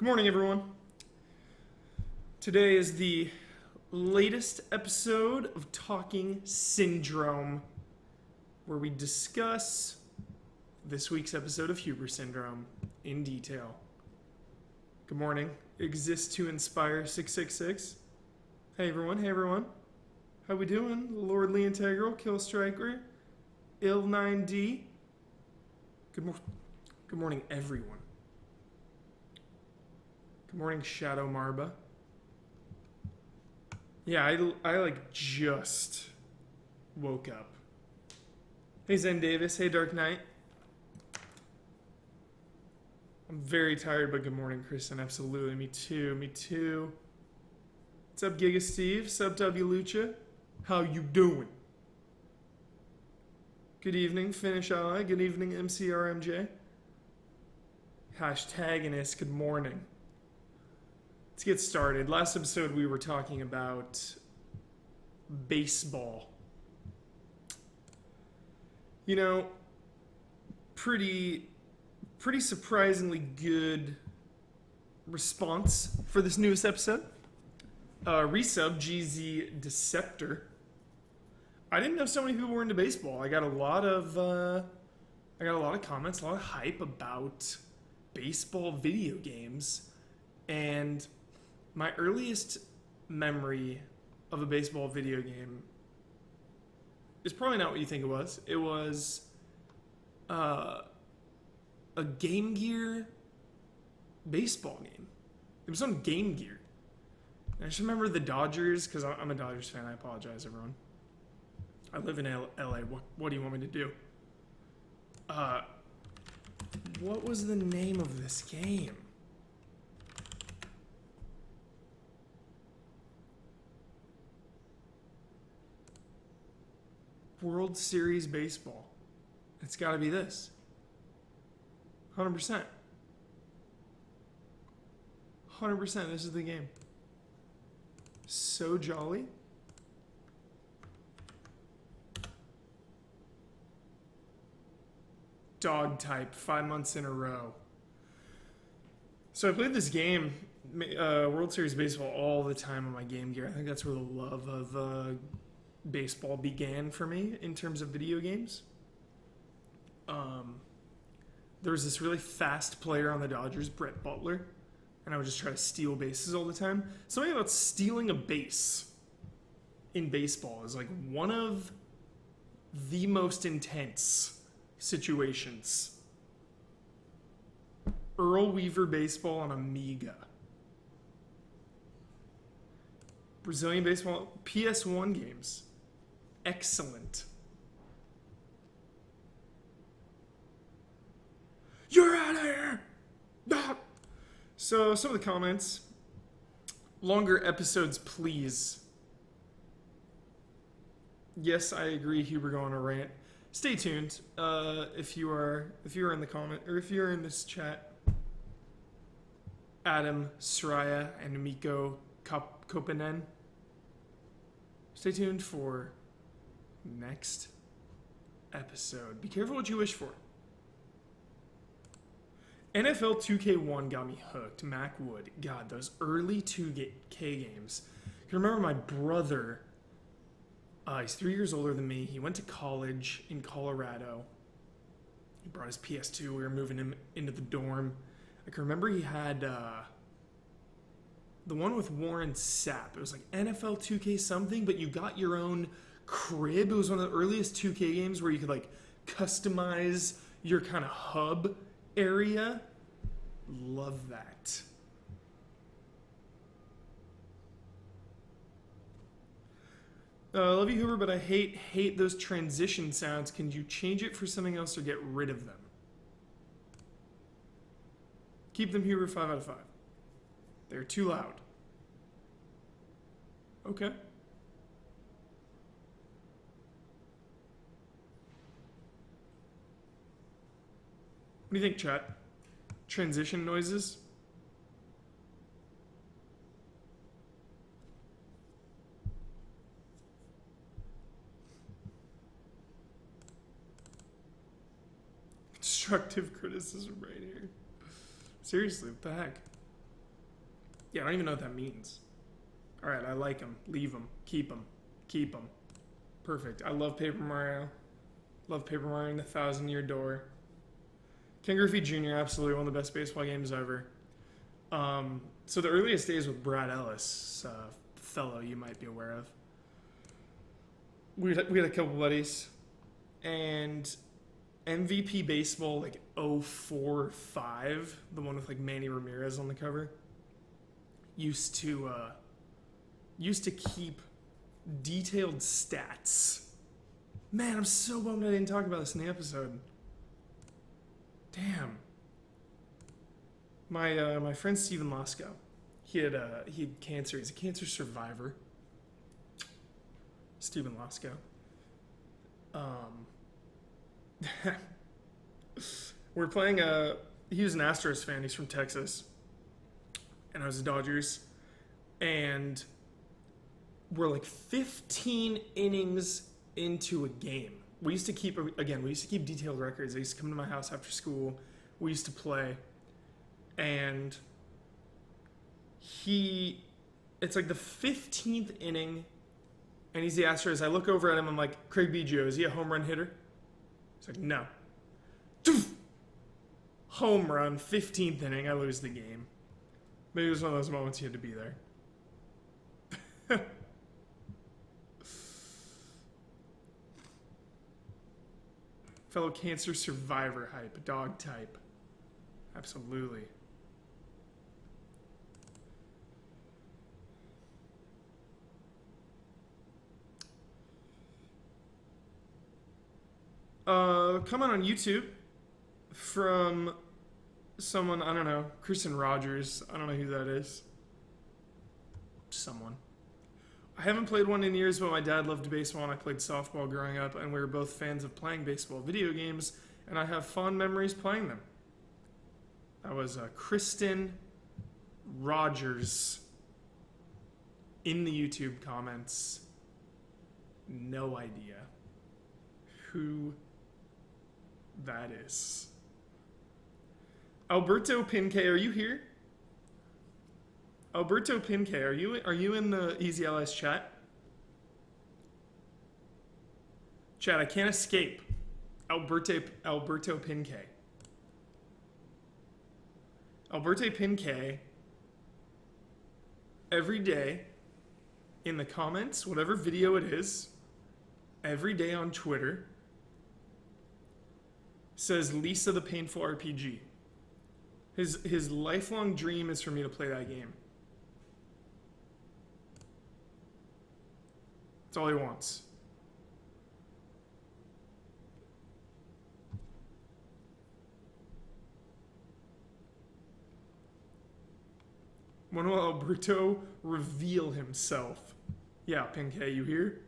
Good morning, everyone. Today is the latest episode of Talking Syndrome, where we discuss this week's episode of Huber Syndrome in detail. Good morning. Exist to Inspire 666. Hey, everyone. Hey, everyone. How we doing? Lordly Integral, Kill Striker, Ill 9D. Good morning, everyone. Good morning, Shadow Marba. Yeah, I just woke up. Hey, Zen Davis. Hey, Dark Knight. I'm very tired, but good morning, Kristen. Absolutely. Me too. What's up, Giga Steve? Sub W Lucha. How you doing? Good evening, Finnish Ally. Good evening, MCRMJ. Hashtagonist. Good morning. Let's get started. Last episode we were talking about baseball. You know, pretty surprisingly good response for this newest episode. Resub GZ Deceptor. I didn't know so many people were into baseball. I got a lot of comments, a lot of hype about baseball video games, and my earliest memory of a baseball video game is probably not what you think it was. It was a Game Gear baseball game. It was on Game Gear. And I just remember the Dodgers, because I'm a Dodgers fan. I apologize, everyone. I live in LA. What do you want me to do? What was the name of this game? World Series Baseball. It's got to be this. 100%. 100%. This is the game. So jolly. Dog type, 5 months in a row. So I played this game, World Series Baseball, all the time on my Game Gear. I think that's where the love of baseball began for me in terms of video games. There was this really fast player on the Dodgers, Brett Butler, and I would just try to steal bases all the time. Something about stealing a base in baseball is like one of the most intense situations. Earl Weaver Baseball on Amiga. Brazilian Baseball, PS1 games. Excellent. You're out of here! Ah! So, some of the comments. Longer episodes, please. Yes, I agree, Huber, go on a rant. Stay tuned. If you are in the comment, or if you're in this chat, Adam, Soraya, and Miko Kopanen. Stay tuned for next episode. Be careful what you wish for. NFL 2K1 got me hooked. Mac Wood. God, those early 2K games. I can remember my brother. He's 3 years older than me. He went to college in Colorado. He brought his PS2. We were moving him into the dorm. I can remember he had the one with Warren Sapp. It was like NFL 2K something, but you got your own crib. It was one of the earliest 2K games where you could like customize your kind of hub area. Love that. Love you, Hoover, but I hate those transition sounds. Can you change it for something else or get rid of them? Keep them, Hoover, 5 out of 5. They're too loud. Okay. What do you think, chat? Transition noises? Constructive criticism right here. Seriously, what the heck? Yeah, I don't even know what that means. All right, I like them. Leave them. Keep them. Keep them. Perfect. I love Paper Mario. Love Paper Mario and the Thousand Year Door. Ken Griffey Jr., absolutely one of the best baseball games ever. So the earliest days with Brad Ellis, fellow you might be aware of. We had a couple buddies, and MVP Baseball like 04-05, the one with like Manny Ramirez on the cover, used to keep detailed stats. Man, I'm so bummed I didn't talk about this in the episode. Damn. My friend Steven Lasco, he had cancer. He's a cancer survivor. Steven Lasco. We're playing he was an Astros fan. He's from Texas, and I was the Dodgers, and we're like 15 innings into a game. We used to keep detailed records. They used to come to my house after school. We used to play, and it's like the 15th inning, and he's the Astros. I look over at him. I'm like, Craig Biggio, is he a home run hitter? He's like, no. Home run, 15th inning. I lose the game. Maybe it was one of those moments he had to be there. Fellow cancer survivor hype, dog type. Absolutely. Comment on YouTube from someone, I don't know, Kristen Rogers. I don't know who that is. Someone. I haven't played one in years, but my dad loved baseball and I played softball growing up, and we were both fans of playing baseball video games, and I have fond memories playing them. That was Kristen Rogers in the YouTube comments. No idea who that is. Alberto Pinque, are you here? Alberto Pinque, are you in the Easy LS chat? Chat, I can't escape. Alberto Pinque. Alberto Pinque, every day in the comments, whatever video it is, every day on Twitter, says Lisa the Painful RPG. His lifelong dream is for me to play that game. That's all he wants. When will Alberto reveal himself? Yeah, Pinque, you here?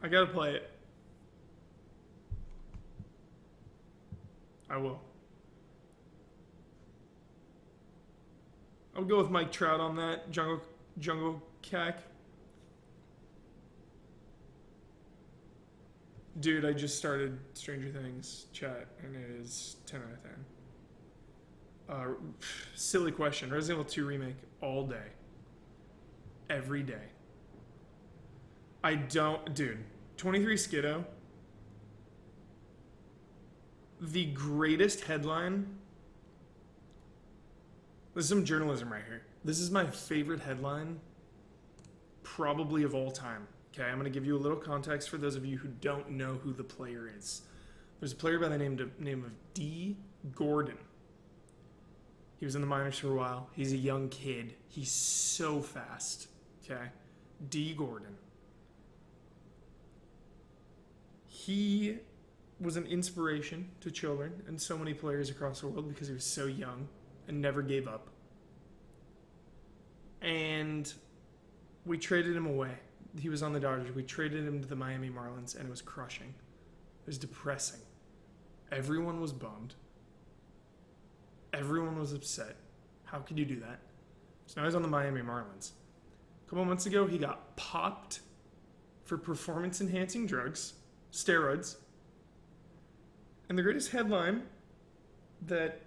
I gotta play it. I will. I'll go with Mike Trout on that. Jungle Cack. Dude, I just started Stranger Things chat, and it is 10 out of 10. Silly question. Resident Evil 2 remake all day. Every day. I don't... Dude, 23 Skiddo. The greatest headline... This is some journalism right here. This is my favorite headline probably of all time. Okay, I'm going to give you a little context for those of you who don't know who the player is. There's a player by the name of D. Gordon. He was in the minors for a while. He's a young kid. He's so fast. Okay? D. Gordon. He was an inspiration to children and so many players across the world because he was so young and never gave up. And we traded him away. He was on the Dodgers. We traded him to the Miami Marlins, and it was crushing. It was depressing. Everyone was bummed. Everyone was upset. How could you do that? So now he's on the Miami Marlins. A couple months ago, he got popped for performance-enhancing drugs, steroids. And the greatest headline that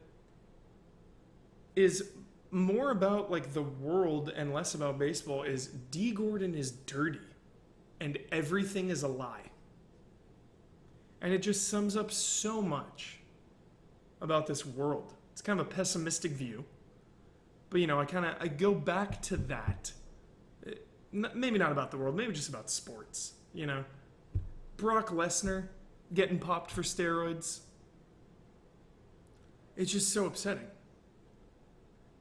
is more about like the world and less about baseball is D. Gordon is dirty and everything is a lie. And it just sums up so much about this world. It's kind of a pessimistic view. But I go back to that. Maybe not about the world, maybe just about sports, Brock Lesnar getting popped for steroids. It's just so upsetting.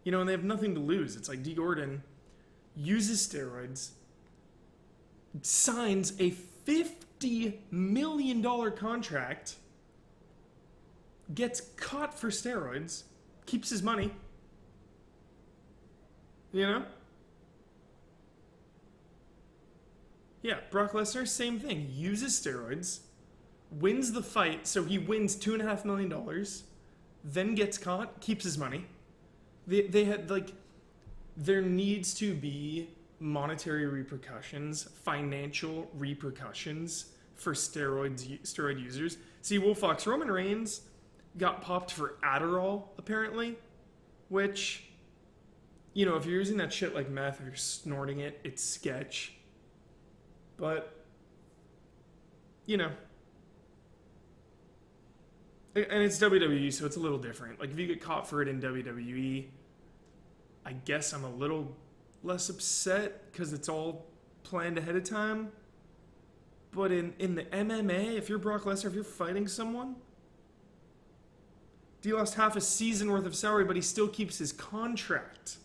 And they have nothing to lose. It's like D. Gordon uses steroids, signs a $50 million contract, gets caught for steroids, keeps his money. Yeah, Brock Lesnar, same thing. Uses steroids, wins the fight, so he wins $2.5 million, then gets caught, keeps his money. They had, there needs to be monetary repercussions, financial repercussions for steroid users. See, Wolfox, Roman Reigns got popped for Adderall, apparently, which, if you're using that shit like meth, if you're snorting it, it's sketch. But, and it's WWE, so it's a little different. Like, if you get caught for it in WWE, I guess I'm a little less upset because it's all planned ahead of time. But in the MMA, if you're Brock Lesnar, if you're fighting someone, he lost half a season worth of salary, but he still keeps his contract.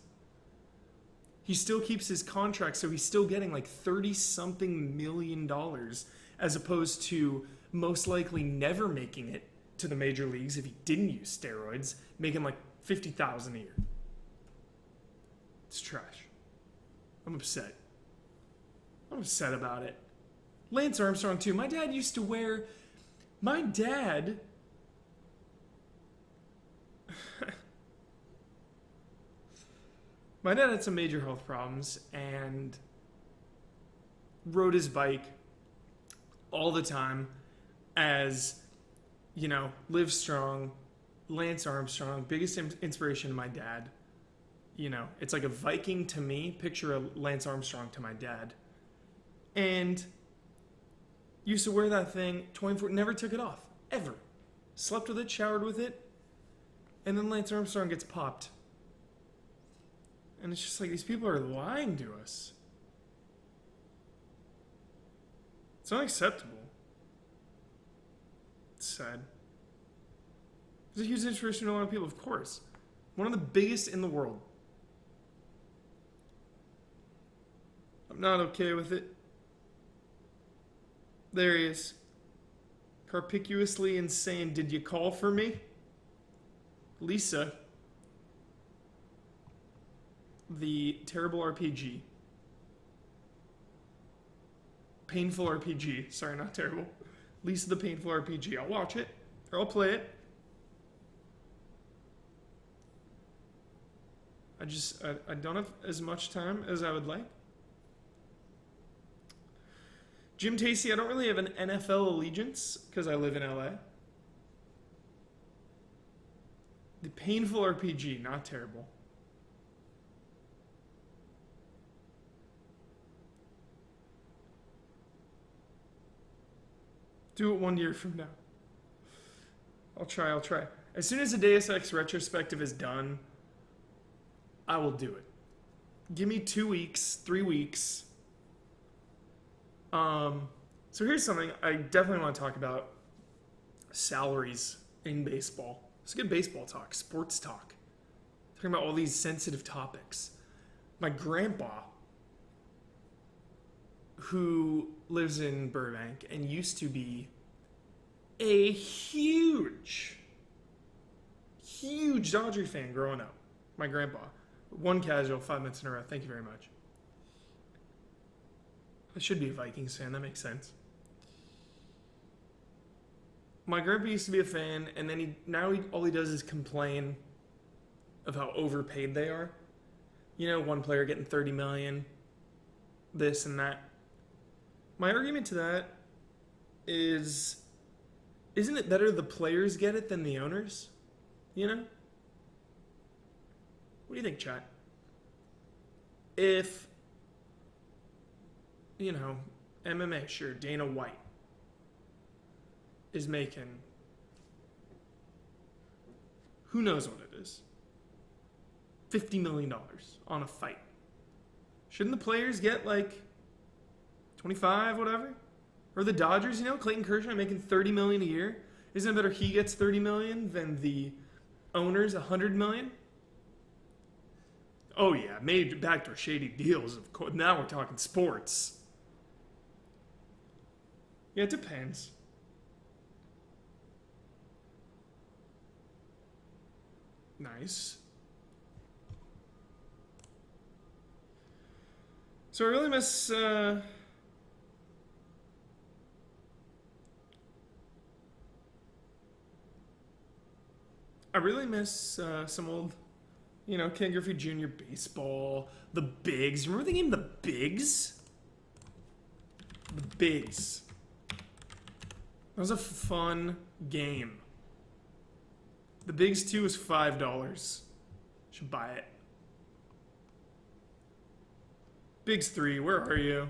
He still keeps his contract, so he's still getting like $30-something million as opposed to most likely never making it to the major leagues if he didn't use steroids, making like $50,000 a year. It's trash. I'm upset. I'm upset about it. Lance Armstrong too. My dad had some major health problems and rode his bike all the time as, Live Strong, Lance Armstrong, biggest inspiration to my dad. It's like a Viking to me, picture a Lance Armstrong to my dad. And used to wear that thing 24, never took it off, ever. Slept with it, showered with it, and then Lance Armstrong gets popped. And it's just like, these people are lying to us. It's unacceptable. It's sad. It's a huge inspiration to a lot of people, of course. One of the biggest in the world. I'm not okay with it. There he is. Carpicuously insane. Did you call for me? Lisa. The terrible RPG. Painful RPG. Sorry, not terrible. Lisa the painful RPG. I'll watch it. Or I'll play it. I don't have as much time as I would like. Jim Tacey, I don't really have an NFL allegiance because I live in LA. The painful RPG, not terrible. Do it 1 year from now. I'll try. As soon as the Deus Ex retrospective is done, I will do it. Give me 2 weeks, 3 weeks. So here's something I definitely want to talk about. Salaries in baseball. Let's get baseball talk, sports talk. Talking about all these sensitive topics. My grandpa, who lives in Burbank and used to be a huge Dodger fan growing up. My grandpa. One casual, 5 minutes in a row. Thank you very much. I should be a Vikings fan. That makes sense. My grandpa used to be a fan, and then all he does is complain of how overpaid they are. One player getting $30 million, this and that. My argument to that is, isn't it better the players get it than the owners? What do you think, chat? If, MMA, sure, Dana White is making, who knows what it is, $50 million on a fight. Shouldn't the players get like 25, whatever? Or the Dodgers, Clayton Kershaw making $30 million a year? Isn't it better he gets $30 million than the owners $100 million? Oh yeah, made backdoor shady deals, of course. Now we're talking sports. Yeah, it depends. Nice. So I really miss some old, Ken Griffey Jr. baseball, the Bigs. Remember the game The Bigs? The Bigs. That was a fun game. The Bigs 2 was $5. Should buy it. Bigs 3, where are you?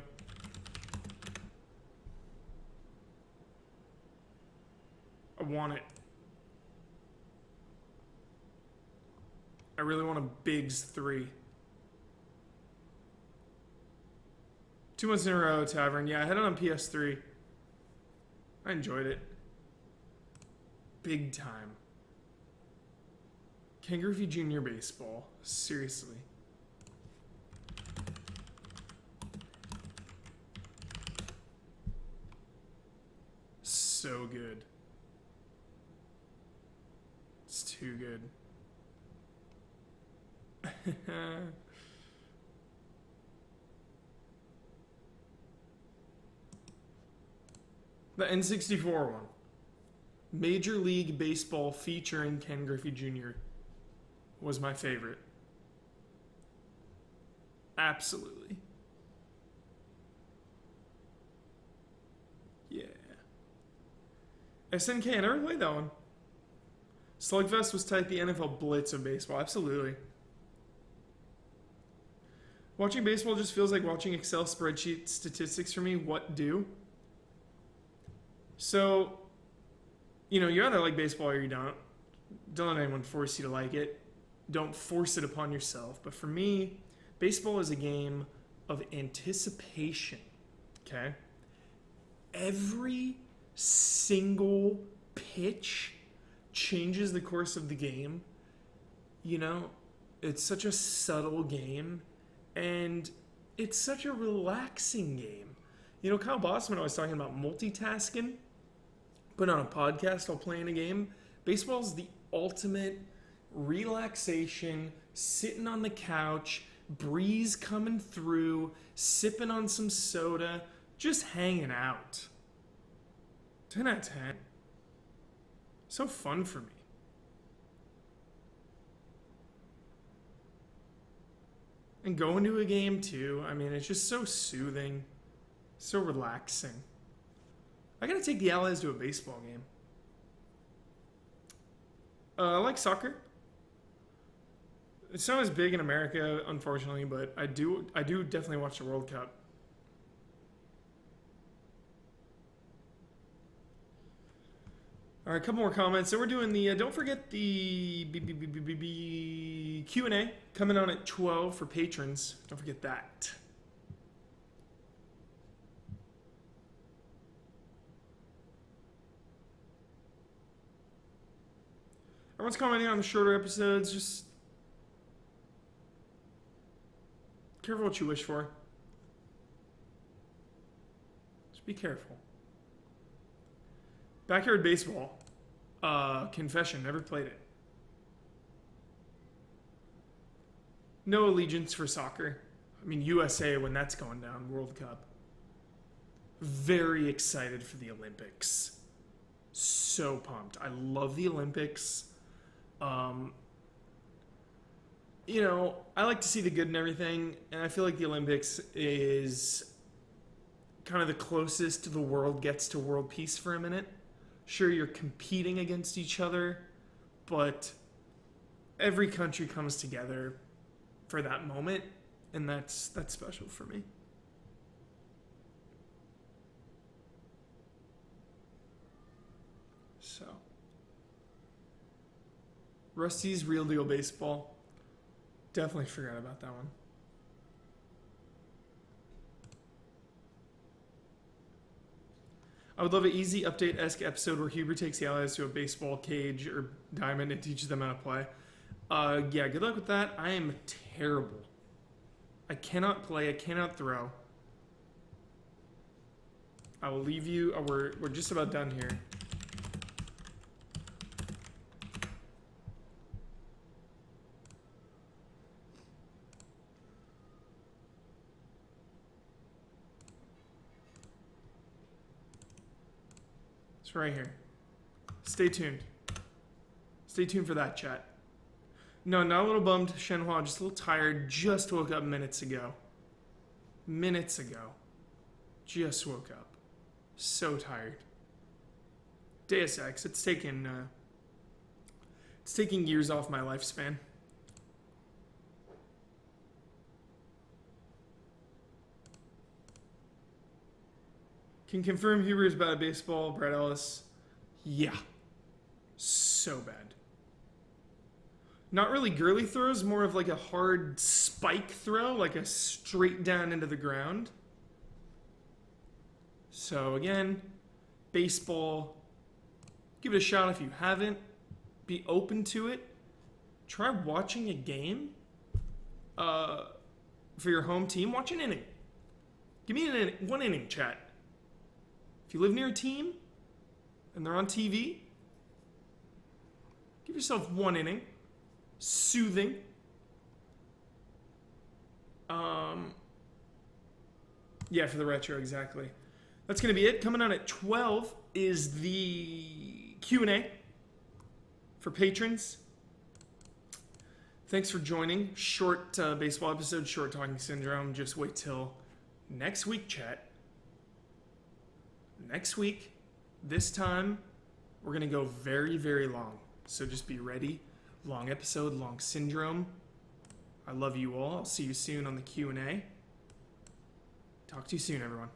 I want it. I really want a Bigs 3. 2 months in a row, Tavern. Yeah, I had it on PS3. I enjoyed it. Big time. Ken Griffey Jr. baseball. Seriously. So good. It's too good. The N64 one. Major League Baseball featuring Ken Griffey Jr. was my favorite. Absolutely. Yeah. SNK, I never played that one. Slugfest was tight, the NFL Blitz of baseball. Absolutely. Watching baseball just feels like watching Excel spreadsheet statistics for me. What do? So, you either like baseball or you don't. Don't let anyone force you to like it. Don't force it upon yourself. But for me, baseball is a game of anticipation. Okay? Every single pitch changes the course of the game. It's such a subtle game. And it's such a relaxing game. Kyle Bossman always talking about multitasking, but on a podcast while playing a game. Baseball's the ultimate relaxation, sitting on the couch, breeze coming through, sipping on some soda, just hanging out. 10 out of 10. So fun for me. And going to a game too. I mean, it's just so soothing, so relaxing. I gotta take the Allies to a baseball game. I like soccer. It's not as big in America, unfortunately, but I do definitely watch the World Cup. All right, a couple more comments. So we're doing the, don't forget the Q&A coming on at 12 for patrons. Don't forget that. Everyone's commenting on the shorter episodes. Just careful what you wish for. Just be careful. Backyard baseball. Confession, never played it. No allegiance for soccer. I mean, USA when that's going down, World Cup. Very excited for the Olympics. So pumped. I love the Olympics. I like to see the good in everything, and I feel like the Olympics is kind of the closest the world gets to world peace for a minute. Sure, you're competing against each other, but every country comes together for that moment, and that's special for me. So, Rusty's Real Deal Baseball. Definitely forgot about that one. I would love an easy update-esque episode where Huber takes the allies to a baseball cage or diamond and teaches them how to play. Yeah, good luck with that. I am terrible. I cannot play. I cannot throw. I will leave you. We're just about done here. It's right here. Stay tuned. Stay tuned for that, chat. No, not a little bummed, Shenhua. Just a little tired. Just woke up minutes ago. Minutes ago. Just woke up. So tired. Deus Ex. It's taking years off my lifespan. Can confirm Huber is bad at baseball. Brad Ellis. Yeah. So bad. Not really girly throws, more of like a hard spike throw, like a straight down into the ground. So again, baseball, give it a shot if you haven't. Be open to it. Try watching a game for your home team. Watch an inning. Give me one inning, chat. If you live near a team and they're on TV, give yourself one inning. Soothing. Yeah, for the retro, exactly. That's going to be it. Coming on at 12 is the Q&A for patrons. Thanks for joining. Short baseball episode, short talking syndrome. Just wait till next week, chat. Next week, this time, we're going to go very, very long. So just be ready. Long episode, long syndrome. I love you all. I'll see you soon on the Q&A. Talk to you soon, everyone.